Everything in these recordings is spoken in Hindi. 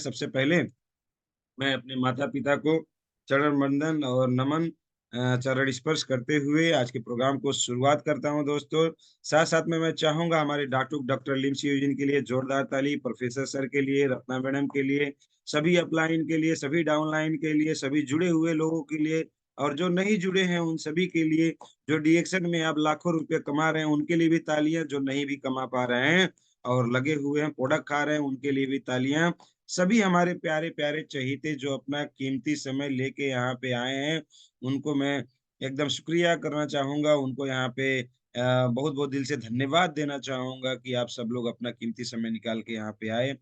सबसे पहले मैं अपने माता-पिता को चरण वंदन और नमन चरण स्पर्श करते हुए आज के प्रोग्राम को शुरुआत करता हूँ दोस्तों। साथ-साथ में मैं चाहूँगा हमारे डॉक्टर लिम्स यूजिन के लिए जोरदार ताली, प्रोफ़ेसर सर के लिए, रत्ना मैडम के लिए, सभी अपलाइन के लिए, सभी डाउनलाइन के लिए, सभी जुड़े हुए लोगों के लिए और जो नहीं जुड़े हैं उन सभी के लिए, जो डीएक्शन में अब लाखों रुपए कमा रहे हैं उनके लिए भी तालियाँ, जो नहीं भी कमा पा रहे हैं और लगे हुए हैं, प्रोडक्ट खा रहे हैं उनके लिए भी तालियाँ। सभी हमारे प्यारे-प्यारे चहेते जो अपना कीमती समय लेके यहाँ पे आए हैं, उनको मैं एकदम शुक्रिया करना चाहूँगा। उनको यहाँ पे बहुत-बहुत दिल से धन्यवाद देना चाहूँगा कि आप सब लोग अपना कीमती समय निकाल के यहाँ पे आए।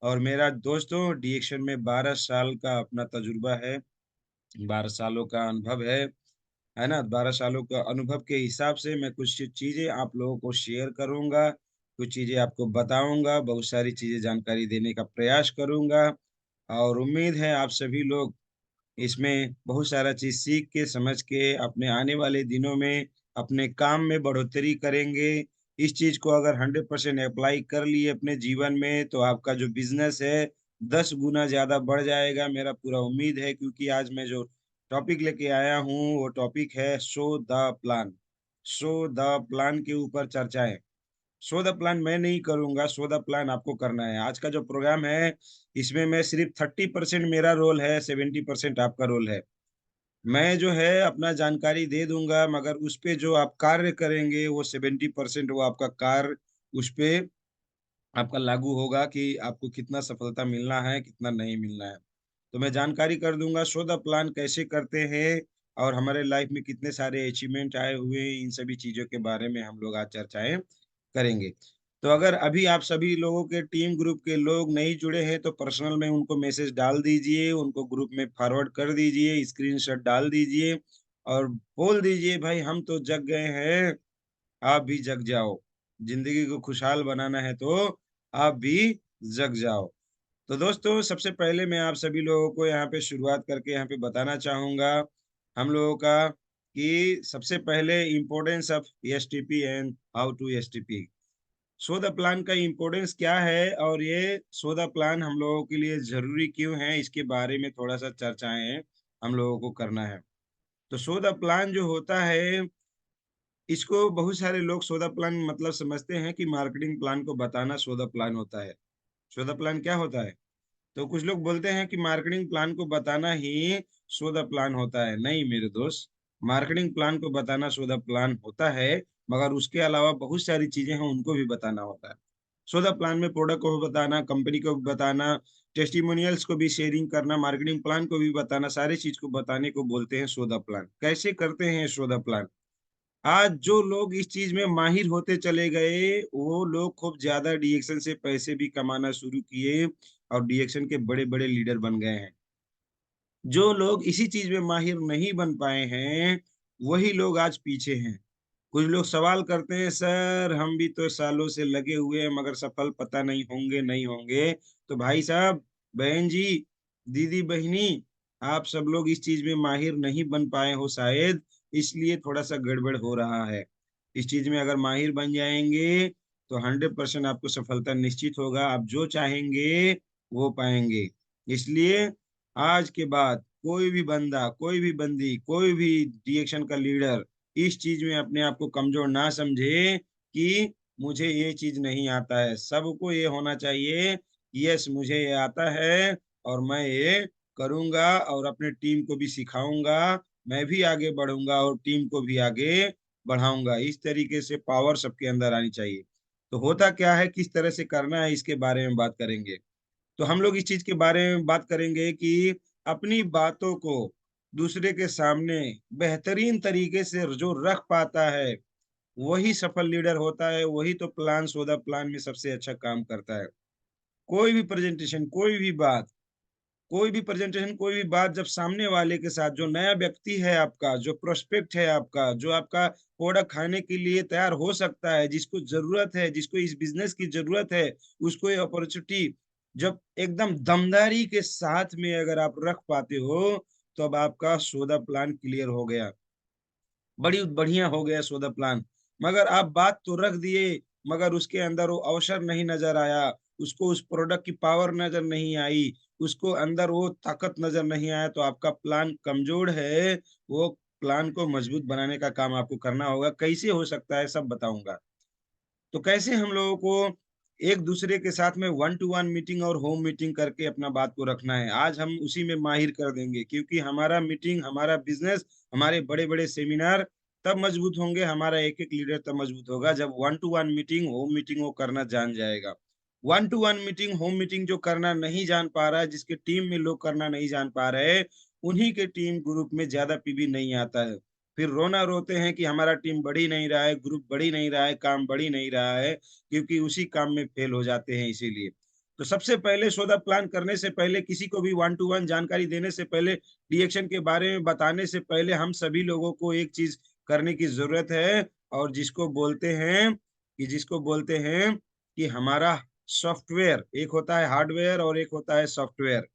और मेरा दोस्तों डीएक्शन में 12 साल का अपना तजुर्बा है, 12 सालों का अनुभव है ना? 12 सालों का अनुभव के हिसाब से मैं कुछ चीज़ें आप लोगों को शेयर करूँगा, कुछ चीज़ें आपको बताऊँगा, बहुत सारी चीज़ें जानकारी देने का प्रयास करूँगा और उम्मीद है आप सभी लोग इसमें बहुत सारा चीज़ सीख के, समझ के अपने आने वाले दिनों में अपने काम में बढ़ोतरी करेंगे। इस चीज़ को अगर 100% अप्लाई कर लिए अपने जीवन में तो आपका जो बिज़नेस है 10 गुना ज़्यादा बढ़ जाएगा, मेरा पूरा उम्मीद है क्योंकि आज मैं जो टॉपिक लेके आया हूँ, वो टॉपिक है show the plan. Show the plan के ऊपर चर्चाएँ। शो द प्लान मैं नहीं करूँगा, शो द प्लान आपको करना है। आज का जो प्रोग्राम है, इसमें मैं सिर्फ़ 30% मेरा रोल है, 70% आपका रोल है। मैं जो है अपना जानकारी दे दूँगा मगर उस पे जो आप कार्य करेंगे, वो 70% वो आपका कार्य उस पे आपका लागू होगा कि आपको कितना सफलता मिलना है, कितना नहीं मिलना है। तो मैं जानकारी कर दूँगा शो द प्लान कैसे करते हैं और हमारे लाइफ में कितने सारे अचीवमेंट आए हुए हैं, इन सभी चीज़ों के बारे में हम लोग आज चर्चाएँ करेंगे। तो अगर अभी आप सभी लोगों के टीम ग्रुप के लोग नहीं जुड़े हैं, तो पर्सनल में उनको मैसेज डाल दीजिए, उनको ग्रुप में फॉरवर्ड कर दीजिए, स्क्रीनशॉट डाल दीजिए और बोल दीजिए भाई हम तो जग गए हैं, आप भी जग जाओ। ज़िंदगी को खुशहाल बनाना है तो आप भी जग जाओ। तो दोस्तों सबसे पहले मैं आप सभी लोगों को यहाँ पे शुरुआत करके यहाँ पे बताना चाहूँगा हम लोगों का कि सबसे पहले importance of STP and how to STP. Show the plan का इम्पोर्टेंस क्या है और ये शो द प्लान हम लोगों के लिए ज़रूरी क्यों है, इसके बारे में थोड़ा-सा चर्चाएँ हम लोगों को करना है। तो शो द प्लान जो होता है, इसको बहुत सारे लोग शो द प्लान मतलब समझते हैं कि मार्केटिंग प्लान को बताना शो द प्लान होता है। शो द प्लान क्या होता है? तो कुछ लोग बोलते हैं कि मार्केटिंग प्लान को बताना ही शो द प्लान होता है। नहीं मेरे दोस्त, मार्केटिंग प्लान को बताना शो द प्लान होता है, मगर उसके अलावा बहुत सारी चीज़ें हैं उनको भी बताना होता है। शो द प्लान में प्रोडक्ट को भी बताना, कंपनी को भी बताना, टेस्टिमोनियल्स को भी शेयरिंग करना, मार्केटिंग प्लान को भी बताना, सारी चीज़ को बताने को बोलते हैं शो द प्लान। कैसे करते हैं शो द प्लान? आज जो लोग इस चीज़ में माहिर होते चले गए, वो लोग खूब ज़्यादा डीएक्शन से पैसे भी कमाना शुरू किए और डीएक्शन के बड़े-बड़े लीडर बन गए हैं। जो लोग इसी चीज़ में माहिर नहीं बन पाए हैं, वही लोग आज पीछे हैं। कुछ लोग सवाल करते हैं, "सर, हम भी तो सालों से लगे हुए हैं, मगर सफल पता नहीं होंगे, नहीं होंगे।" तो भाई साहब, बहन जी, दीदी-बहिनी, आप सब लोग इस चीज़ में माहिर नहीं बन पाए हो शायद, इसलिए थोड़ा-सा गड़बड़ हो रहा है। इस चीज़ में अगर माहिर बन जाएँगे, तो 100% आपको सफलता निश्चित होगा। आप जो चाहेंगे, वो पाएँगे। इसलिए आज के बाद कोई भी बंदा, कोई भी बंदी, कोई भी डिएक्शन का लीडर इस चीज़ में अपने आप को कमज़ोर ना समझे कि मुझे ये चीज़ नहीं आता है। सबको ये होना चाहिए, यस मुझे ये आता है और मैं ये करूँगा और अपने टीम को भी सिखाऊँगा, मैं भी आगे बढ़ूँगा और टीम को भी आगे बढ़ाऊँगा। इस तरीके से पावर सबके अंदर आनी चाहिए। तो होता क्या है, किस तरह से करना है, इसके बारे में बात करेंगे। तो हम लोग इस चीज़ के बारे में बात करेंगे कि अपनी बातों को दूसरे के सामने बेहतरीन तरीके से जो रख पाता है, वही सफल लीडर होता है, वही तो प्लान सो द प्लान में सबसे अच्छा काम करता है। कोई भी प्रेज़ेंटेशन, कोई भी बात जब सामने वाले के साथ जो नया व्यक्ति है आपका, जो प्रोस्पेक्ट है आपका, जो आपका प्रोडक्ट खाने के लिए तैयार हो सकता है, जिसको ज़रूरत है, जिसको इस बिज़नेस की ज़रूरत है, उसको ये अपॉर्च्युनिटी जब एकदम दमदारी के साथ में अगर आप रख पाते हो, तो अब आपका सो द प्लान क्लियर हो गया। बड़ी बढ़िया हो गया सो द प्लान। मगर आप बात तो रख दिए, मगर उसके अंदर वो अवसर नहीं नज़र आया, उसको उस प्रोडक्ट की पावर नजर नहीं आई, उसको अंदर वो ताकत नजर नहीं आया, तो आपका प्लान कमजोर है। वो प्लान को मजबूत बनाने का काम आपको करना होगा। कैसे हो सकता है सब बताऊंगा। तो कैसे हम लोगों को एक दूसरे के साथ में वन टू वन मीटिंग और होम मीटिंग करके अपना बात को रखना है, आज हम उसी में माहिर कर देंगे। क्योंकि हमारा मीटिंग, हमारा बिजनेस, हमारे बड़े बड़े सेमिनार तब मजबूत होंगे, हमारा एक एक लीडर तब मजबूत होगा जब one two one meeting, home meeting वो करना जान जाएगा। One two one meeting, home meeting जो करना नहीं जान पा रहा है, जिसके टीम में लोग करना नहीं जान पा रहे, उन्हीं के टीम ग्रुप में ज्यादा पीवी नहीं आता है। फिर रोना रोते हैं कि हमारा टीम बढ़ ही नहीं रहा है, ग्रुप बढ़ ही नहीं रहा है, काम बढ़ ही नहीं रहा है, क्योंकि उसी काम में फेल हो जाते हैं इसीलिए। तो सबसे पहले सौदा प्लान करने से पहले, किसी को भी वन टू वन जानकारी देने से पहले, रिएक्शन के बारे में बताने से पहले, हम सभी लोगों को एक चीज करने की जरूरत है, और जिसको बोलते हैं कि हमारा सॉफ्टवेयर, एक होता है हार्डवेयर और एक होता है सॉफ्टवेयर।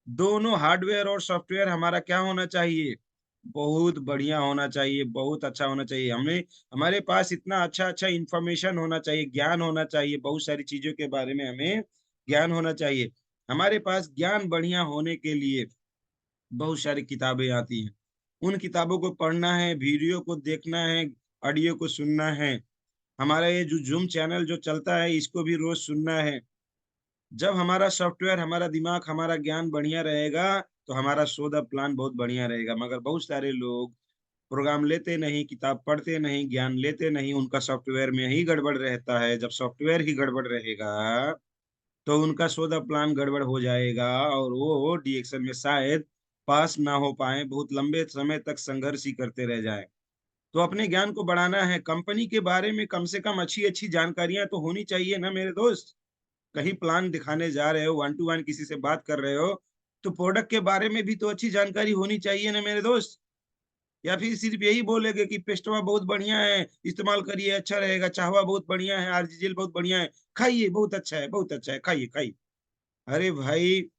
दोनों हार्डवेयर और सॉफ्टवेयर हमारा क्या होना चाहिए? बहुत बढ़िया होना चाहिए, बहुत अच्छा होना चाहिए। हमें, हमारे पास इतना अच्छा अच्छा इंफॉर्मेशन होना चाहिए, ज्ञान होना चाहिए, बहुत सारी चीजों के बारे में हमें ज्ञान होना चाहिए। हमारे पास ज्ञान बढ़िया होने के लिए बहुत सारी किताबें आती हैं, उन किताबों को पढ़ना है, वीडियो को देखना है, ऑडियो को सुनना है। हमारा ये जो जूम चैनल जो चलता है, इसको भी रोज सुनना है। जब हमारा सॉफ्टवेयर, हमारा दिमाग, हमारा ज्ञान बढ़िया रहेगा, तो हमारा शो द प्लान बहुत बढ़िया रहेगा। मगर बहुत सारे लोग प्रोग्राम लेते नहीं, किताब पढ़ते नहीं, ज्ञान लेते नहीं, उनका सॉफ्टवेयर में ही गड़बड़ रहता है। जब सॉफ्टवेयर ही गड़बड़ रहेगा, तो उनका शो द प्लान गड़बड़ हो जाएगा, और वो डीएक्शन में शायद पास ना हो पाए, बहुत लंबे समय तक संघर्ष ही करते रह जाए। तो अपने ज्ञान को बढ़ाना है, कंपनी के बारे में कम से कम अच्छी अच्छी जानकारियां तो होनी चाहिए ना मेरे दोस्त। कहीं प्लान दिखाने जा रहे हो, वन टू वन किसी से बात कर रहे हो, तो प्रोडक्ट के बारे में भी तो अच्छी जानकारी होनी चाहिए ना मेरे दोस्त। या फिर सिर्फ यही बोलेगे कि पेस्टवा बहुत बढ़िया है, इस्तेमाल करिए, अच्छा रहेगा, चाहवा बहुत बढ़िया है, आरजीएल बहुत बढ़िया है, खाइए, बहुत अच्छा है, बहुत अच्छा है, खाइए खाइए। अरे भाई,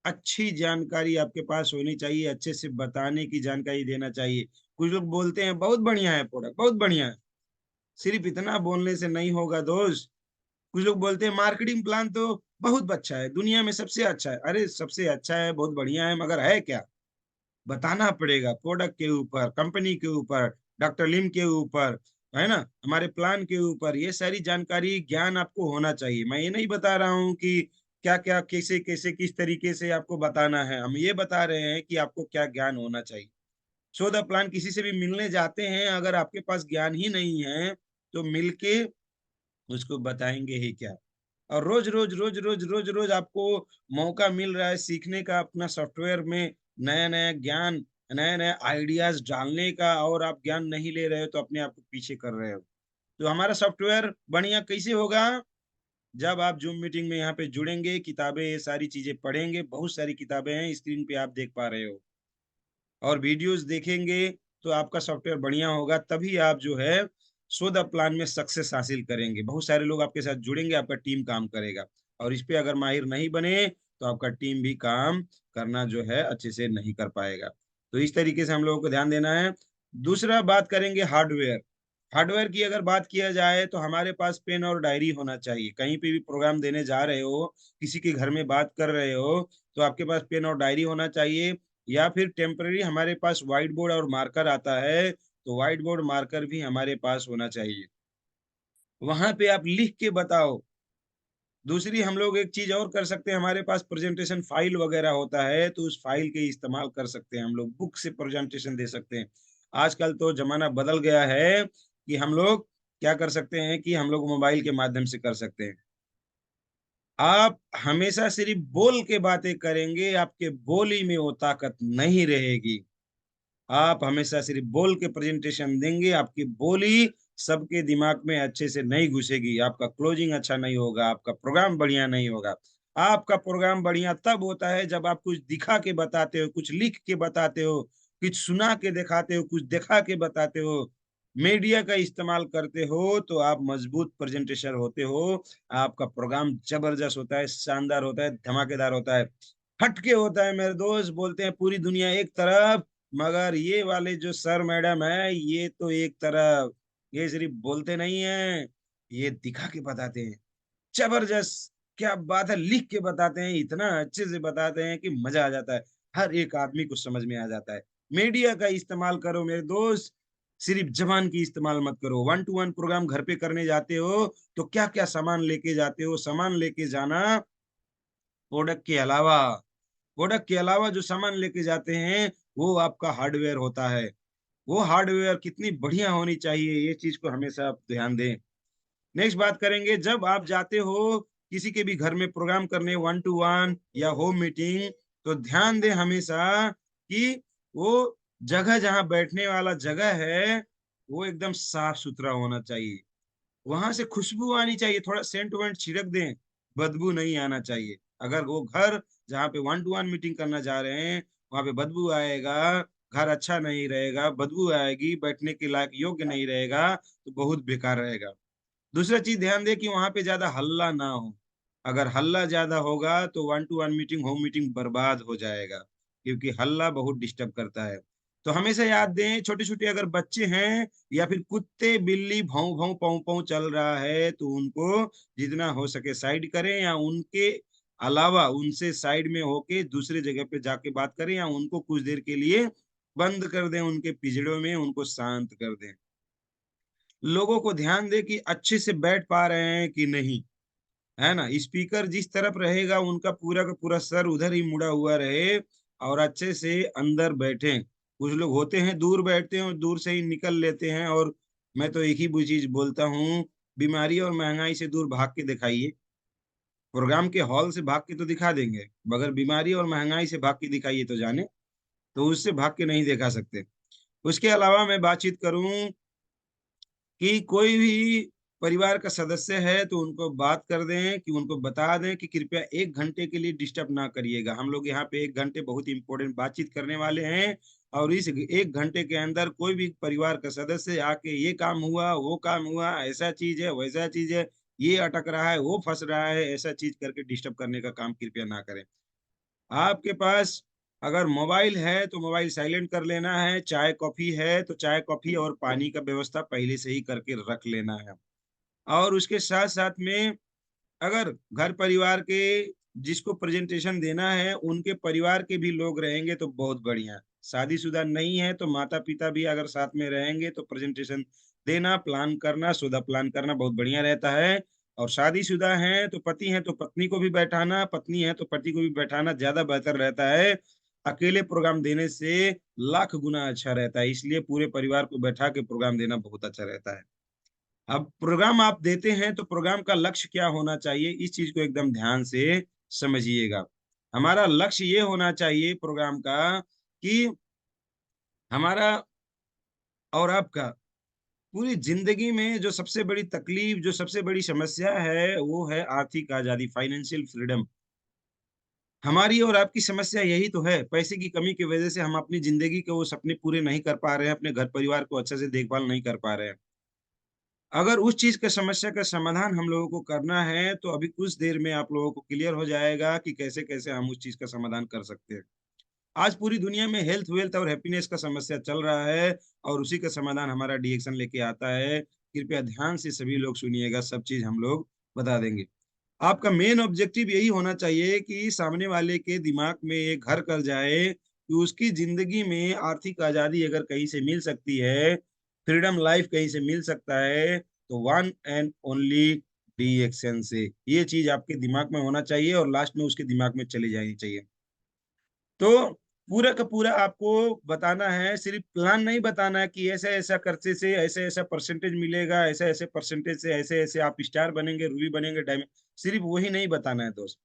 अच्छी जानकारी आपके पास होनी चाहिए, अच्छे से बताने की जानकारी देना चाहिए। कुछ लोग बोलते हैं बहुत बढ़िया है प्रोडक्ट, बहुत बढ़िया है, सिर्फ इतना बोलने से नहीं होगा दोस्त। कुछ लोग बोलते हैं मार्केटिंग प्लान तो बहुत अच्छा है, दुनिया में सबसे अच्छा है। अरे सबसे अच्छा है, बहुत बढ़िया है, मगर है क्या? बताना पड़ेगा, प्रोडक्ट के ऊपर, कंपनी के ऊपर, डॉक्टर लिम के ऊपर, है ना, हमारे प्लान के ऊपर, ये सारी जानकारी, ज्ञान आपको होना चाहिए। मैं ये नहीं बता रहा हूँ कि क्या क्या, कैसे कैसे, किस तरीके से आपको बताना है, हम ये बता रहे हैं कि आपको क्या ज्ञान होना चाहिए। सो द प्लान, किसी से भी मिलने जाते हैं, अगर आपके पास ज्ञान ही नहीं है, तो मिलके उसको बताएंगे ही क्या? और रोज रोज रोज रोज रोज रोज आपको मौका मिल रहा है सीखने का, अपना सॉफ्टवेयर में नया नया ज्ञान, नया नया आइडियाज डालने का, और आप ज्ञान नहीं ले रहे हो तो अपने आप को पीछे कर रहे हो। तो हमारा सॉफ्टवेयर बढ़िया कैसे होगा? जब आप जूम मीटिंग में यहाँ पे जुड़ेंगे, किताबें, ये सारी चीजें पढ़ेंगे, बहुत सारी किताबें हैं स्क्रीन पे आप देख पा रहे हो, और वीडियोस देखेंगे, तो आपका सॉफ्टवेयर बढ़िया होगा, तभी आप जो है सो द प्लान में सक्सेस हासिल करेंगे। बहुत सारे लोग आपके साथ जुड़ेंगे, आपका टीम काम करेगा। और इस पे अगर माहिर नहीं बने, तो आपका टीम भी काम करना जो है अच्छे से नहीं कर पाएगा। तो इस तरीके से हम लोगों को ध्यान देना है। दूसरा बात करेंगे हार्डवेयर। हार्डवेयर की अगर बात किया जाए, तो हमारे पास पेन और डायरी होना चाहिए। कहीं पे भी प्रोग्राम देने जा रहे हो, किसी के घर में बात कर रहे हो, तो आपके पास पेन और डायरी होना चाहिए। या फिर टेम्पररी हमारे पास व्हाइट बोर्ड और मार्कर आता है, तो व्हाइट बोर्ड मार्कर भी हमारे पास होना चाहिए, वहां पे आप लिख के बताओ। दूसरी, हम लोग एक चीज और कर सकते हैं, हमारे पास प्रेजेंटेशन फाइल वगैरह होता है, तो उस फाइल के इस्तेमाल कर सकते हैं, हम लोग बुक से प्रेजेंटेशन दे सकते हैं। आजकल तो जमाना बदल गया है कि हम लोग क्या कर सकते हैं, कि हम लोग मोबाइल के माध्यम से कर सकते हैं। आप हमेशा सिर्फ बोल के बातें करेंगे, आपके बोली में वो ताकत नहीं रहेगी। आप हमेशा सिर्फ बोल के प्रेजेंटेशन देंगे, आपकी बोली सबके दिमाग में अच्छे से नहीं घुसेगी, आपका क्लोजिंग अच्छा नहीं होगा, आपका प्रोग्राम बढ़िया नहीं होगा। आपका प्रोग्राम बढ़िया तब होता है जब आप कुछ दिखा के बताते हो, कुछ लिख के बताते हो, कुछ सुना के दिखाते हो, कुछ दिखा के बताते हो, मीडिया का इस्तेमाल करते हो, तो आप मजबूत प्रेजेंटेशन होते हो। आपका प्रोग्राम जबरदस्त होता है, शानदार होता है, धमाकेदार होता है, हटके होता है मेरे दोस्त। बोलते हैं पूरी दुनिया एक तरफ, मगर ये वाले जो सर मैडम है, ये तो एक तरफ। ये सिर्फ बोलते नहीं है, ये दिखा के बताते हैं, जबरदस्त। क्या बात है, लिख के बताते हैं, इतना अच्छे से बताते हैं कि मजा आ जाता है। हर एक आदमी को समझ में आ जाता है। मीडिया का इस्तेमाल करो मेरे दोस्त, सिर्फ जबान की इस्तेमाल मत करो। 1 टू 1 प्रोग्राम घर पे करने जाते हो तो क्या-क्या सामान लेके जाते हो? सामान लेके जाना प्रोडक्ट के अलावा, प्रोडक्ट के अलावा जो सामान लेके जाते हैं, वो आपका हार्डवेयर होता है। वो हार्डवेयर कितनी बढ़िया होनी चाहिए, ये चीज़ को हमेशा आप ध्यान दें। नेक्स्ट बात करेंगे, जब आप जाते हो किसी के भी घर में प्रोग्राम करने 1 टू 1 या होम मीटिंग, तो ध्यान दें हमेशा कि वो जगह जहाँ बैठने वाला जगह है, वो एकदम साफ-सुथरा होना चाहिए। वहाँ से खुशबू आनी चाहिए, थोड़ा सेंट-वेंट छिड़क दें, बदबू नहीं आना चाहिए। अगर वो घर जहाँ पे 1 टू 1 मीटिंग करना चाह रहे हैं, वहाँ पे बदबू आएगा, घर अच्छा नहीं रहेगा, बदबू आएगी, बैठने के लायक योग्य नहीं रहेगा, तो बहुत बेकार रहेगा। दूसरा चीज़ ध्यान दें कि वहाँ पे ज़्यादा हल्ला ना हो। अगर हल्ला ज़्यादा होगा तो 1 टू 1 मीटिंग, होम मीटिंग बर्बाद हो जाएगा, क्योंकि हल्ला बहुत डिस्टर्ब करता है। तो हमेशा याद दें, छोटे-छोटे अगर बच्चे हैं या फिर कुत्ते, बिल्ली भौं-भौं, पौं-पौं चल रहा है तो उनको जितना हो सके साइड करें, या उनके अलावा उनसे साइड में होके दूसरी जगह पे जाके बात करें, या उनको कुछ देर के लिए बंद कर दें उनके पिंजड़ों में, उनको शांत कर दें। लोगों को ध्यान दें कि अच्छे से बैठ पा रहे हैं कि नहीं, है ना? स्पीकर जिस तरफ रहेगा उनका पूरा का पूरा सर उधर ही मुड़ा हुआ रहे और अच्छे से अंदर बैठें। कुछ लोग होते हैं दूर बैठते हैं और दूर से ही निकल लेते हैं, और मैं तो एक ही वो चीज़ बोलता हूँ, बीमारी और महँगाई से दूर भाग के दिखाइए। प्रोग्राम के हॉल से भाग के तो दिखा देंगे, मगर बीमारी और महँगाई से भाग के दिखाइए तो जाने, तो उससे भाग के नहीं दिखा सकते। उसके अलावा मैं बातचीत करूँ कि कोई भी परिवार का सदस्य है तो उनको बात कर दें, कि उनको बता दें कि कृपया 1 घंटे के लिए डिस्टर्ब ना करिएगा। हम लोग यहाँ पे 1 घंटे बहुत इम्पोर्टेंट बातचीत करने वाले हैं, और इस 1 घंटे के अंदर कोई भी परिवार का सदस्य आके ये काम हुआ, वो काम हुआ, ऐसा चीज़ है, वैसा चीज़ है, ये अटक रहा है, वो फँस रहा है, ऐसा चीज़ करके डिस्टर्ब करने का काम कृपया ना करें। आपके पास अगर मोबाइल है तो मोबाइल साइलेंट कर लेना है, चाय-कॉफ़ी है तो चाय-कॉफ़ी और पानी का व्यवस्था पहले से ही करके रख लेना है। और उसके साथ-साथ में अगर घर परिवार के जिसको प्रेज़ेंटेशन देना है, उनके परिवार के भी लोग रहेंगे तो बहुत बढ़िया। शादीशुदा नहीं है तो माता-पिता भी अगर साथ में रहेंगे तो प्रेज़ेंटेशन देना, प्लान करना, सुधा प्लान करना बहुत बढ़िया रहता है। और शादीशुदा हैं तो पति हैं तो पत्नी को भी बैठाना, पत्नी है तो पति को भी बैठाना ज़्यादा बेहतर रहता है। अकेले प्रोग्राम देने से लाख गुना अच्छा रहता है, इसलिए पूरे परिवार को बैठा के प्रोग्राम देना बहुत अच्छा रहता है। अब प्रोग्राम आप देते हैं तो प्रोग्राम का लक्ष्य क्या होना चाहिए, इस चीज़ को एकदम ध्यान से समझिएगा। हमारा लक्ष्य ये होना चाहिए प्रोग्राम का कि हमारा और आपका पूरी ज़िंदगी में जो सबसे बड़ी तकलीफ़, जो सबसे बड़ी समस्या है, वो है आर्थिक आज़ादी, फाइनेंशियल फ्रीडम। हमारी और आपकी समस्या यही तो है, पैसे की कमी की वजह से हम अपनी ज़िंदगी के वो सपने पूरे नहीं कर पा रहे हैं, अपने घर परिवार को अच्छे से देखभाल नहीं कर पा रहे हैं। अगर उस चीज़ का समस्या का समाधान हम लोगों को करना है, तो अभी कुछ देर में आप लोगों को क्लियर हो जाएगा कि कैसे-कैसे हम उस चीज़ का समाधान कर सकते हैं। आज पूरी दुनिया में हेल्थ, वेल्थ और हैप्पीनेस का समस्या चल रहा है, और उसी का समाधान हमारा डीएक्शन लेके आता है। कृपया ध्यान से सभी लोग सुनिएगा, सब चीज़ हम लोग बता देंगे। आपका मेन ऑब्जेक्टिव यही होना चाहिए कि सामने वाले के दिमाग में ये घर कर जाए कि उसकी ज़िंदगी में आर्थिक आज़ादी अगर कहीं से मिल सकती है, फ्रीडम लाइफ़ कहीं से मिल सकता है, तो वन एंड ओनली डीएक्शन से। ये चीज़ आपके दिमाग में होना चाहिए और लास्ट में उसके दिमाग में चली जानी चाहिए। तो पूरा का पूरा आपको बताना है, सिर्फ़ प्लान नहीं बताना है कि ऐसा-ऐसा खर्चे से ऐसा-ऐसा परसेंटेज मिलेगा, ऐसे-ऐसे परसेंटेज से ऐसे-ऐसे आप स्टार बनेंगे, रूबी बनेंगे, डायमंड, सिर्फ़ वही नहीं बताना है दोस्त।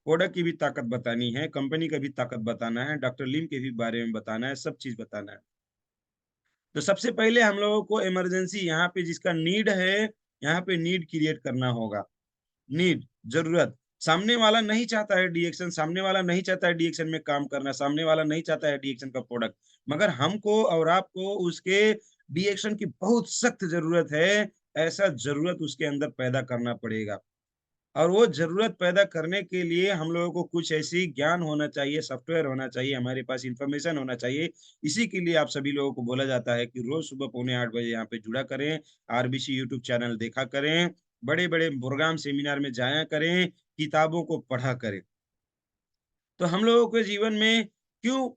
प्रोडक्ट की भी ताकत बतानी है, कंपनी का भी ताकत बताना है, डॉक्टर लिम के भी बारे में बताना है, सब चीज़ बताना है। तो सबसे पहले हम लोगों को इमरजेंसी यहाँ पे जिसका नीड है, यहाँ पे नीड क्रिएट करना होगा। नीड, ज़रूरत। सामने वाला नहीं चाहता है डीएक्शन, सामने वाला नहीं चाहता है डीएक्शन में काम करना, सामने वाला नहीं चाहता है डीएक्शन का प्रोडक्ट। मगर हमको और आपको उसके डीएक्शन की बहुत सख्त ज़रूरत है, ऐसा ज़रूरत उसके अंदर पैदा करना पड़ेगा। और वो ज़रूरत पैदा करने के लिए हम लोगों को कुछ ऐसी ज्ञान होना चाहिए, सॉफ्टवेयर होना चाहिए, हमारे पास इन्फॉर्मेशन होना चाहिए। इसी के लिए आप सभी लोगों को बोला जाता है कि रोज़ सुबह पौने 8 बजे यहाँ पे जुड़ा करें, आरबीसी यूट्यूब चैनल देखा करें, बड़े-बड़े प्रोग्राम सेमिनार में जाया करें, किताबों को पढ़ा करें। तो हम लोगों के जीवन में क्यों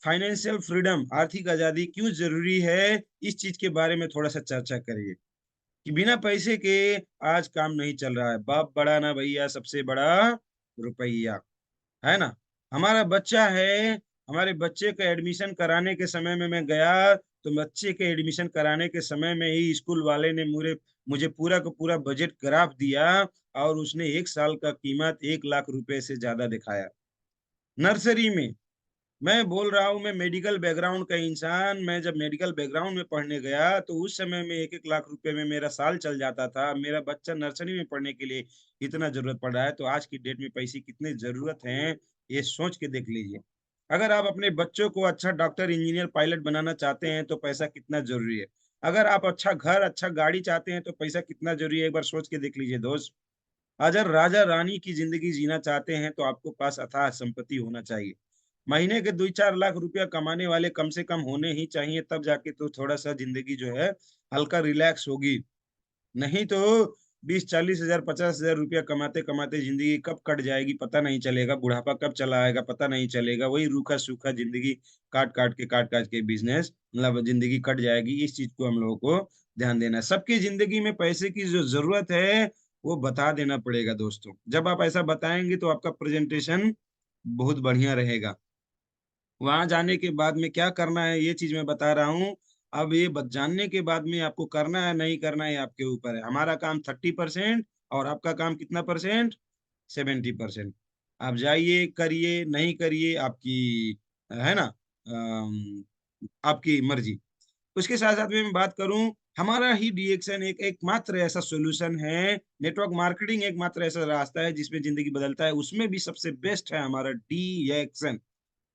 फाइनेंशियल फ्रीडम, आर्थिक आज़ादी क्यों ज़रूरी है, इस चीज़ के बारे में थोड़ा-सा चर्चा करिए, कि बिना पैसे के आज काम नहीं चल रहा है। बाप बड़ा ना भैया, सबसे बड़ा रुपैया, है ना? हमारा बच्चा है, हमारे बच्चे का एडमिशन कराने के समय में मैं गया, तो बच्चे के एडमिशन कराने के समय में ही स्कूल वाले ने मुझे पूरा का पूरा बजट ग्राफ दिया और उसने 1 साल का कीमत 1 लाख रुपए से ज़्यादा दिखाया। नर्सरी में, मैं बोल रहा हूँ, मैं मेडिकल बैकग्राउंड का इंसान, मैं जब मेडिकल बैकग्राउंड में पढ़ने गया, तो उस समय में 1-1 लाख रुपए में मेरा साल चल जाता था। मेरा बच्चा नर्सरी में पढ़ने के लिए इतना ज़रूरत पड़ रहा है, तो आज की डेट में पैसे की कितनी ज़रूरत है, ये सोच के देख लीजिए। अगर आप अपने बच्चों को अच्छा डॉक्टर, इंजीनियर, पायलट बनाना चाहते हैं, तो पैसा कितना ज़रूरी है। अगर आप अच्छा घर, अच्छा गाड़ी चाहते हैं, तो पैसा कितना ज़रूरी है, एक बार सोच के देख लीजिए दोस्त। अगर राजा-रानी की ज़िंदगी जीना चाहते हैं, तो आपको पास अथाह संपत्ति होना चाहिए। महीने के 2-4 लाख रुपया कमाने वाले कम से कम होने ही चाहिए, तब जाके तो थोड़ा-सा ज़िंदगी जो है, हल्का रिलैक्स होगी। नहीं तो 20-40 हज़ार, 50 हज़ार रुपया कमाते-कमाते ज़िंदगी कब कट जाएगी पता नहीं चलेगा, बुढ़ापा कब चला आएगा पता नहीं चलेगा। वही रूखा-सूखा ज़िंदगी काट-काट के बिज़नेस मतलब ज़िंदगी कट जाएगी। इस चीज़ को हम लोगों को ध्यान देना है। सबकी ज़िंदगी में पैसे की जो ज़रूरत है, वो बता देना पड़ेगा दोस्तों। जब आप ऐसा बताएँगे तो आपका प्रेज़ेंटेशन बहुत बढ़िया रहेगा। वहाँ जाने के बाद में क्या करना है, ये चीज़ मैं बता रहा हूँ। अब ये ब जानने के बाद में आपको करना है, नहीं करना है, ये आपके ऊपर है। हमारा काम 30% और आपका काम कितना परसेंट? 70%। आप जाइए, करिए, नहीं करिए, आपकी है ना? आपकी मर्ज़ी। उसके साथ-साथ में मैं बात करूँ, हमारा ही डीएक्शन एक एकमात्र ऐसा सॉल्यूशन है, नेटवर्क मार्केटिंग एकमात्र ऐसा रास्ता है जिसमें ज़िंदगी बदलता है, उसमें भी सबसे बेस्ट है हमारा डीएक्शन।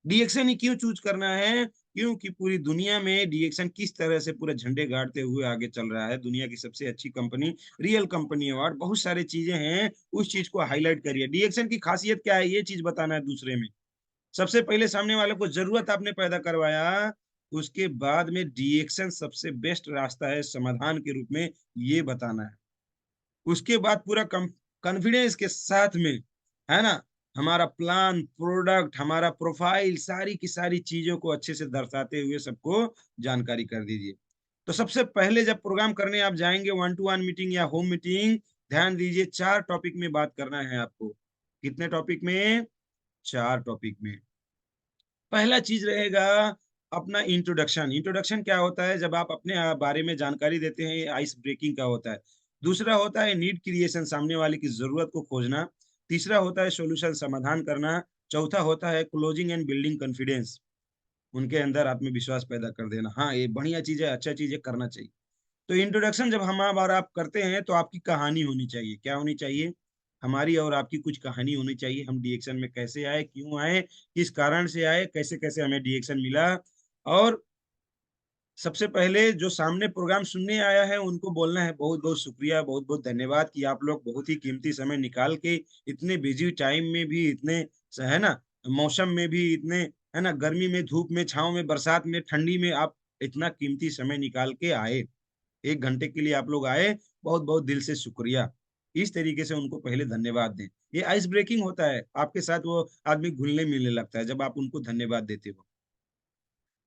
डीएक्शन ही क्यों चूज़ करना है? क्योंकि पूरी दुनिया में डीएक्शन किस तरह से पूरे झंडे गाड़ते हुए आगे चल रहा है। दुनिया की सबसे अच्छी कंपनी, रियल कंपनी अवार्ड, बहुत सारी चीज़ें हैं, उस चीज़ को हाइलाइट करिए। डीएक्शन की खासियत क्या है? ये चीज़ बताना है दूसरे में। सबसे पहले सामने वाले को ज़रूरत आपने पैदा करवाया, उसके बाद में डीएक्शन सबसे बेस्ट रास्ता है समाधान के रूप में, ये बताना है। उसके बाद पूरा कॉन्फिडेंस के साथ में, है ना? हमारा प्लान, प्रोडक्ट, हमारा प्रोफाइल, सारी की सारी चीज़ों को अच्छे से दर्शाते हुए सबको जानकारी कर दीजिए। तो सबसे पहले जब प्रोग्राम करने आप जाएँगे वन टू वन मीटिंग या होम मीटिंग, ध्यान दीजिए 4 टॉपिक में बात करना है आपको। कितने टॉपिक में? 4 टॉपिक में। पहला चीज़ रहेगा अपना इंट्रोडक्शन। इंट्रोडक्शन क्या होता है? जब आप अपने बारे में जानकारी देते हैं, ये आइस ब्रेकिंग का होता है। दूसरा होता है नीड क्रिएशन, सामने वाले की ज़रूरत को खोजना। तीसरा होता है सॉल्यूशन, समाधान करना। चौथा होता है क्लोजिंग एंड बिल्डिंग कॉन्फिडेंस, उनके अंदर आत्मविश्वास पैदा कर देना। हाँ, ये बढ़िया चीज़ है, अच्छा चीज़ है, करना चाहिए। तो इंट्रोडक्शन जब हम और आप करते हैं तो आपकी कहानी होनी चाहिए। क्या होनी चाहिए? हमारी और आपकी कुछ कहानी होनी चाहिए। हम डीएक्शन में कैसे आए, क्यों आए, किस कारण से आए, कैसे-कैसे हमें डीएक्शन मिला और सबसे पहले जो सामने प्रोग्राम सुनने आया है उनको बोलना है बहुत-बहुत शुक्रिया, बहुत-बहुत धन्यवाद कि आप लोग बहुत ही कीमती समय निकाल के इतने बिज़ी टाइम में भी इतने है ना? मौसम में भी इतने है ना? गर्मी में, धूप में, छाँव में, बरसात में, ठंडी में आप इतना कीमती समय निकाल के आए। 1 घंटे के लिए आप लोग आए, बहुत-बहुत दिल से शुक्रिया। इस तरीके से उनको पहले धन्यवाद दें। ये आइस ब्रेकिंग होता है, आपके साथ वो आदमी घुलने-मिलने लगता है जब आप उनको धन्यवाद देते हो।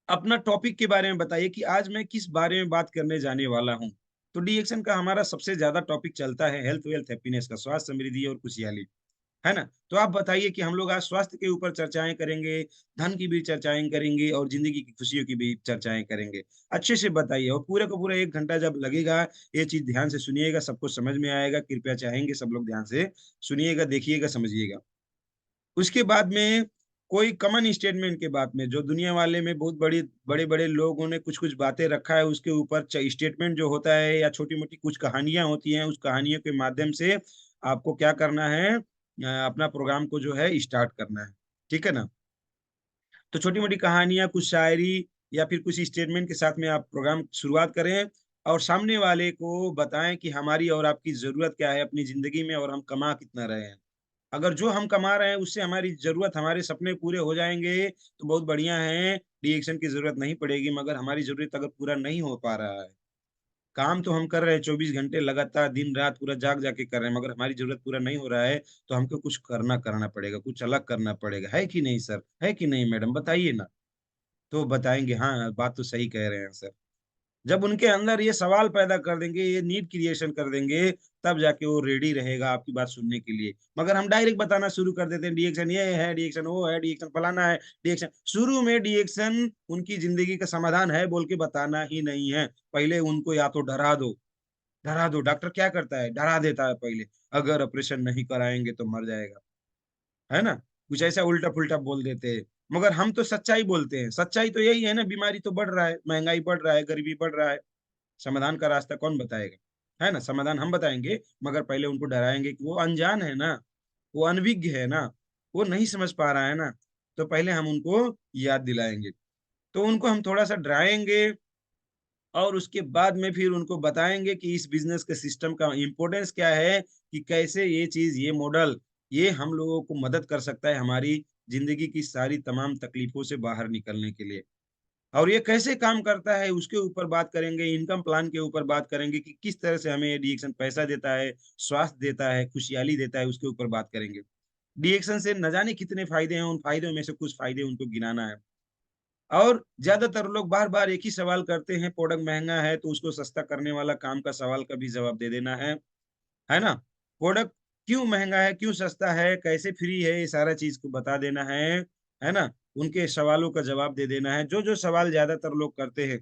अपना टॉपिक के बारे में बताइए कि आज मैं किस बारे में बात करने जाने वाला हूँ। तो डी-एक्शन का हमारा सबसे ज़्यादा टॉपिक चलता है हेल्थ, वेल्थ, हैप्पीनेस का, स्वास्थ्य, समृद्धि और खुशहाली, है ना? तो आप बताइए कि हम लोग आज स्वास्थ्य के ऊपर चर्चाएँ करेंगे, धन की भी चर्चाएँ करेंगे और ज़िंदगी की खुशियों की भी चर्चाएँ करेंगे। अच्छे से बताइए और पूरे का पूरा 1 घंटा जब लगेगा, ये चीज़ ध्यान से सुनिएगा, सबको समझ में आएगा। कृपया चाहेंगे सब लोग ध्यान से सुनिएगा, देखिएगा, समझिएगा। उसके बाद में कोई कॉमन स्टेटमेंट के बाद में जो दुनिया वाले में बहुत बड़े-बड़े लोगों ने कुछ-कुछ बातें रखा है उसके ऊपर च स्टेटमेंट जो होता है या छोटी-मोटी कुछ कहानियाँ होती हैं, उस कहानियों के माध्यम से आपको क्या करना है अपना प्रोग्राम को जो है स्टार्ट करना है। ठीक है ना? तो छोटी-मोटी कहानियाँ, कुछ शायरी या फिर कुछ स्टेटमेंट के साथ में आप प्रोग्राम शुरुआत करें और सामने वाले को बताएँ कि हमारी और आपकी ज़रूरत क्या है अपनी ज़िंदगी में और हम कमा कितना रहे हैं। अगर जो हम कमा रहे हैं उससे हमारी ज़रूरत, हमारे सपने पूरे हो जाएँगे तो बहुत बढ़िया है, डी-एक्शन की ज़रूरत नहीं पड़ेगी मगर हमारी ज़रूरत अगर पूरा नहीं हो पा रहा है काम तो हम कर रहे हैं 24 घंटे लगातार, दिन रात पूरा जाग जाके कर रहे हैं, मगर हमारी जरूरत पूरा नहीं हो रहा है, तो हमको कुछ करना पड़ेगा, कुछ अलग करना पड़ेगा, है कि नहीं सर, है कि नहीं मैडम, बताइए ना। तो बताएंगे हाँ बात तो सही कह रहे हैं सर। जब उनके अंदर ये सवाल पैदा कर देंगे, ये नीड क्रिएशन कर देंगे, तब जाके वो रेडी रहेगा आपकी बात सुनने के लिए। मगर हम डायरेक्ट बताना शुरू कर देते हैं, डीएक्शन ये है, डीएक्शन वो है, डीएक्शन फलाना है, डीएक्शन। शुरू में डीएक्शन उनकी जिंदगी का समाधान है बोल के बताना ही नहीं है। पहले उनको या तो डरा दो, डरा दो। डॉक्टर क्या करता है, डरा देता है पहले, अगर ऑपरेशन नहीं कराएंगे तो मर जाएगा, है ना, कुछ ऐसा उल्टा पुल्टा बोल देते हैं। मगर हम तो सच्चाई बोलते हैं, सच्चाई तो यही है ना, बीमारी तो बढ़ रहा है, महंगाई बढ़ रहा है, गरीबी बढ़ रहा है, समाधान का रास्ता कौन बताएगा, है ना, समाधान हम बताएंगे। मगर पहले उनको डराएंगे कि वो अनजान है ना, वो अनभिज्ञ है ना, वो नहीं समझ पा रहा है ना, तो पहले हम उनको याद दिलाएंगे। तो उनको हम थोड़ा सा डराएंगे, और उसके बाद में फिर उनको बताएंगे कि इस बिजनेस के सिस्टम का इम्पोर्टेंस क्या है, कि कैसे ये चीज, ये मॉडल, ये हम लोगों को मदद कर सकता है हमारी जिंदगी की सारी तमाम तकलीफों से बाहर निकलने के लिए। और ये कैसे काम करता है उसके ऊपर बात करेंगे, इनकम प्लान के ऊपर बात करेंगे कि किस तरह से हमें डीएक्शन पैसा देता है, स्वास्थ्य देता है, खुशहाली देता है, उसके ऊपर बात करेंगे। डीएक्शन से न जाने कितने फायदे हैं, उन फायदों में से कुछ फायदे उनको गिनाना है। और ज्यादातर लोग बार बार एक ही सवाल करते हैं, प्रोडक्ट महंगा है तो उसको सस्ता करने वाला काम का सवाल का भी जवाब दे देना है ना। प्रोडक्ट क्यों महंगा है, क्यों सस्ता है, कैसे फ्री है, ये सारा चीज को बता देना है ना। उनके सवालों का जवाब दे देना है, जो जो सवाल ज्यादातर लोग करते हैं।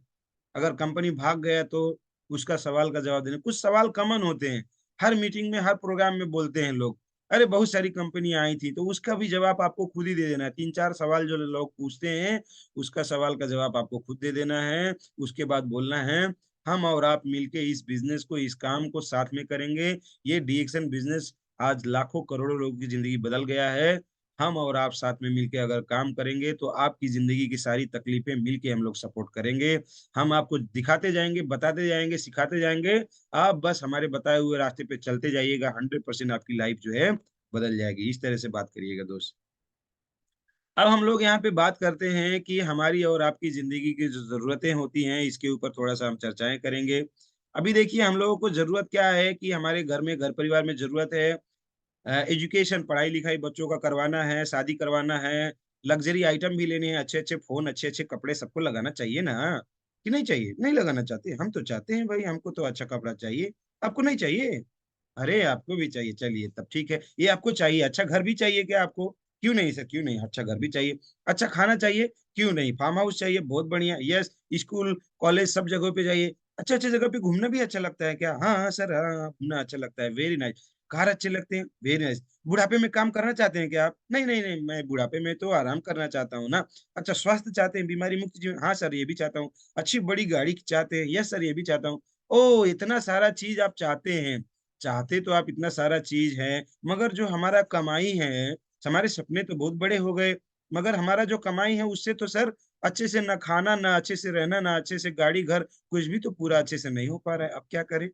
अगर कंपनी भाग गया तो उसका सवाल का जवाब देना। कुछ सवाल कॉमन होते हैं, हर मीटिंग में, हर प्रोग्राम में बोलते हैं लोग, अरे बहुत सारी कंपनी आई थी, तो उसका भी जवाब आपको खुद ही दे देना है। 3-4 सवाल जो लोग पूछते हैं, उसका सवाल का जवाब आपको खुद दे देना है। उसके बाद बोलना है, हम और आप मिलके इस बिजनेस को, इस काम को साथ में करेंगे। ये डीएक्शन बिजनेस आज लाखों करोड़ों लोगों की जिंदगी बदल गया है। हम और आप साथ में मिलके अगर काम करेंगे तो आपकी जिंदगी की सारी तकलीफें मिलके हम लोग सपोर्ट करेंगे। हम आपको दिखाते जाएंगे, बताते जाएंगे, सिखाते जाएंगे। आप बस हमारे बताए हुए रास्ते पे चलते जाइएगा, 100% आपकी लाइफ जो है बदल जाएगी। इस तरह से बात करिएगा दोस्त। अब हम लोग यहाँ पे बात करते हैं कि हमारी और आपकी जिंदगी की जो जरूरतें होती हैं, इसके ऊपर थोड़ा सा हम चर्चाएं करेंगे। अभी देखिए, हम लोगों को जरूरत क्या है, कि हमारे घर में, घर परिवार में जरूरत है एजुकेशन, पढ़ाई लिखाई बच्चों का करवाना है, शादी करवाना है, लग्जरी आइटम भी लेने हैं, अच्छे अच्छे फोन, अच्छे अच्छे कपड़े, सबको लगाना चाहिए ना, कि नहीं चाहिए, नहीं लगाना चाहते, हम तो चाहते हैं भाई, हमको तो अच्छा कपड़ा चाहिए। आपको नहीं चाहिए? अरे आपको भी चाहिए, चलिए तब ठीक है, ये आपको चाहिए। अच्छा घर भी चाहिए क्या आपको? क्यों नहीं सर, क्यों नहीं, अच्छा घर भी चाहिए। अच्छा खाना चाहिए, क्यों नहीं, फार्म हाउस चाहिए, बहुत बढ़िया, यस। स्कूल कॉलेज सब जगह पे जाइए। अच्छा अच्छी जगह पे घूमना भी अच्छा लगता है क्या? हाँ हाँ सर, हाँ हाँ, घूमना अच्छा लगता है, वेरी नाइस। कार अच्छे लगते हैं, वेरी नाइस। बुढ़ापे में काम करना चाहते हैं क्या आप? नहीं नहीं नहीं, मैं बुढ़ापे में तो आराम करना चाहता हूँ ना। अच्छा स्वास्थ्य चाहते हैं, बीमारी मुक्त जीवन, हाँ सर ये भी चाहता हूँ। अच्छी बड़ी गाड़ी चाहते हैं, यस सर ये भी चाहता हूँ। ओ इतना सारा चीज आप चाहते हैं, चाहते तो आप इतना सारा चीज है, मगर जो हमारा कमाई है, हमारे सपने तो बहुत बड़े हो गए, मगर हमारा जो कमाई है उससे तो सर अच्छे से ना खाना, ना अच्छे से रहना, ना अच्छे से गाड़ी घर, कुछ भी तो पूरा अच्छे से नहीं हो पा रहा है, अब क्या करें।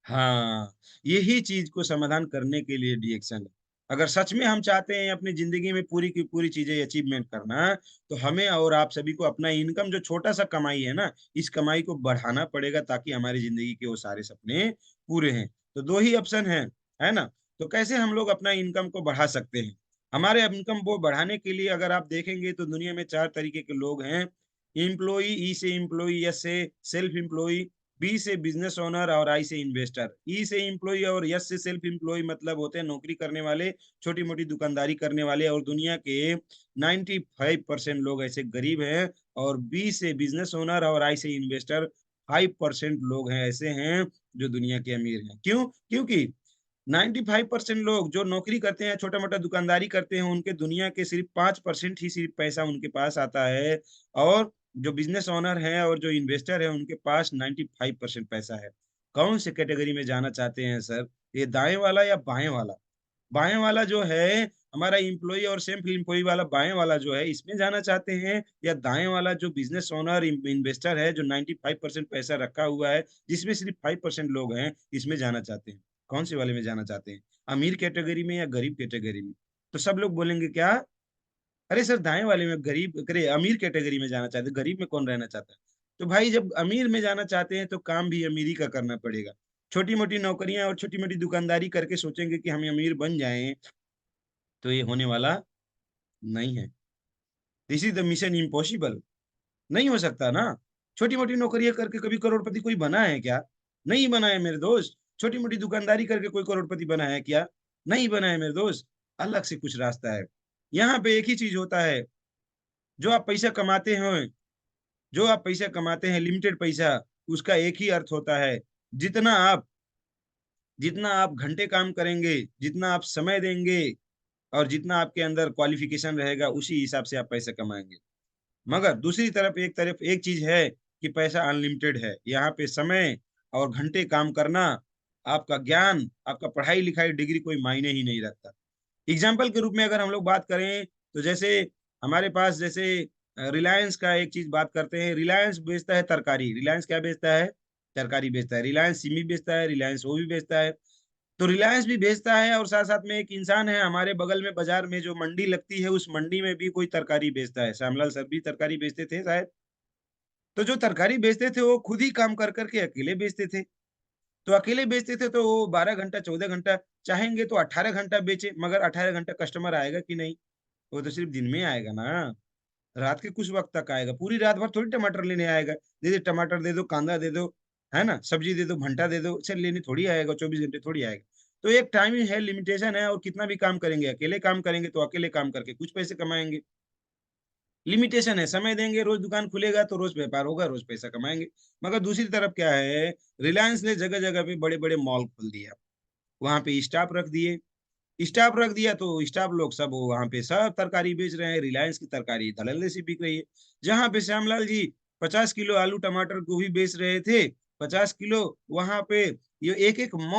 हाँ, यही चीज को समाधान करने के लिए डीएक्शन है। अगर सच में हम चाहते हैं अपनी जिंदगी में पूरी की पूरी चीजें अचीवमेंट करना, तो हमें और आप सभी को अपना इनकम, जो छोटा सा कमाई है ना, इस कमाई को बढ़ाना पड़ेगा, ताकि हमारी जिंदगी के वो सारे सपने पूरे हैं। तो दो ही ऑप्शन है ना। तो कैसे हम लोग अपना इनकम को बढ़ा सकते हैं? हमारे इनकम को बढ़ाने के लिए अगर आप देखेंगे तो दुनिया में 4 तरीके के लोग हैं। इम्प्लॉई, ई से इम्प्लॉई, एस से सेल्फ इम्प्लॉई, बी से बिजनेस ओनर, और आई से इन्वेस्टर। ई से इम्प्लॉय और यस से सेल्फ इम्प्लॉय मतलब होते हैं नौकरी करने वाले, छोटी मोटी दुकानदारी करने वाले। और दुनिया के 95% लोग ऐसे गरीब हैं। और बी से बिजनेस ओनर और आई से इन्वेस्टर, 5% लोग हैं ऐसे हैं जो दुनिया के अमीर हैं। क्यों? क्योंकि 95% लोग जो नौकरी करते हैं, छोटा मोटा दुकानदारी करते हैं, उनके दुनिया के सिर्फ 5% ही सिर्फ पैसा उनके पास आता है। और जो बिजनेस ओनर है और जो इन्वेस्टर है, उनके पास 95% पैसा है। कौन से कैटेगरी में जाना चाहते हैं सर, ये दाएं वाला या बाएं वाला? बाएं वाला जो है हमारा इम्प्लॉय और सेल्फ इम्प्लॉय वाला, बाएं वाला जो है, इसमें जाना चाहते हैं, या दाएं वाला जो बिजनेस ओनर इन्वेस्टर है, जो 95% पैसा रखा हुआ है, जिसमें सिर्फ 5% लोग हैं, इसमें जाना चाहते हैं? कौन से वाले में जाना चाहते हैं, अमीर कैटेगरी में या गरीब कैटेगरी में? तो सब लोग बोलेंगे क्या, अरे सर दाएं वाले में, गरीब करे, अमीर कैटेगरी में जाना चाहते हैं, गरीब में कौन रहना चाहता है? तो भाई जब अमीर में जाना चाहते हैं तो काम भी अमीरी का करना पड़ेगा। छोटी-मोटी नौकरियाँ और छोटी-मोटी दुकानदारी करके सोचेंगे कि हम अमीर बन जाएँ, तो ये होने वाला नहीं है। This is the mission impossible. नहीं हो सकता ना। छोटी-मोटी नौकरियाँ करके कभी करोड़पति कोई बना है क्या? नहीं बना है मेरे दोस्त। छोटी-मोटी दुकानदारी करके कोई करोड़पति बना है क्या? नहीं बना है मेरे दोस्त। अलग से कुछ रास्ता है। यहाँ पे एक ही चीज़ होता है, जो आप पैसा कमाते हैं जो आप पैसा कमाते हैं लिमिटेड पैसा, उसका एक ही अर्थ होता है, जितना आप जितना आप घंटे काम करेंगे, जितना आप समय देंगे और जितना आपके अंदर क्वालिफ़िकेशन रहेगा, उसी हिसाब से आप पैसा कमाएँगे। मगर दूसरी तरफ एक चीज़ है कि पैसा अनलिमिटेड है। यहाँ पे समय और घंटे काम करना, आपका ज्ञान, आपका पढ़ाई-लिखाई, डिग्री कोई मायने ही नहीं रखता। एग्ज़ाम्पल के रूप में अगर हम लोग बात करें, तो जैसे हमारे पास जैसे रिलायंस का एक चीज़ बात करते हैं, रिलायंस बेचता है तरकारी। रिलायंस क्या बेचता है? तरकारी बेचता है। रिलायंस सिमी बेचता है, रिलायंस वो भी बेचता है। तो रिलायंस भी बेचता है और साथ-साथ में एक इंसान है हमारे बगल में बाज़ार में जो मंडी लगती है, उस मंडी में भी कोई तरकारी बेचता है। श्यामलाल सर भी तरकारी बेचते थे शायद। तो जो तरकारी बेचते थे, वो खुद ही काम कर कर के अकेले बेचते थे। तो अकेले बेचते थे तो वो 12 घंटा, 14 घंटा चाहेंगे तो 18 घंटा बेचें, मगर 18 घंटा कस्टमर आएगा कि नहीं? वो तो सिर्फ़ दिन में आएगा ना। रात के कुछ वक़्त तक आएगा, पूरी रात भर थोड़ी टमाटर लेने आएगा। दे टमाटर दे दो, कांदा दे दो, है ना? सब्ज़ी दे दो, भंटा दे दो, चल लेने थोड़ी आएगा, 24 घंटे थोड़ी आएगा। तो एक टाइमिंग है, लिमिटेशन है और कितना भी काम करेंगे, अकेले काम करेंगे तो अकेले काम करके कुछ पैसे कमाएँगे। लिमिटेशन है, समय देंगे, रोज़ दुकान खुलेगा तो रोज़ व्यापार होगा, रोज़ पैसा कमाएँगे। मगर दूसरी तरफ क्या है, रिलायंस ने जगह-जगह पे बड़े-बड़े मॉल खोल दिया। वहाँ पे स्टाफ रख दिया तो स्टाफ लोग सब वहाँ पे सब तरकारी बेच रहे हैं, रिलायंस की तरकारी धड़ल्ले से बिक रही है। जहाँ पे श्यामलाल जी 50 किलो आलू, टमाटर, गोभी बेच रहे थे, 50 किलो वहाँ पे ये एक-एक मॉल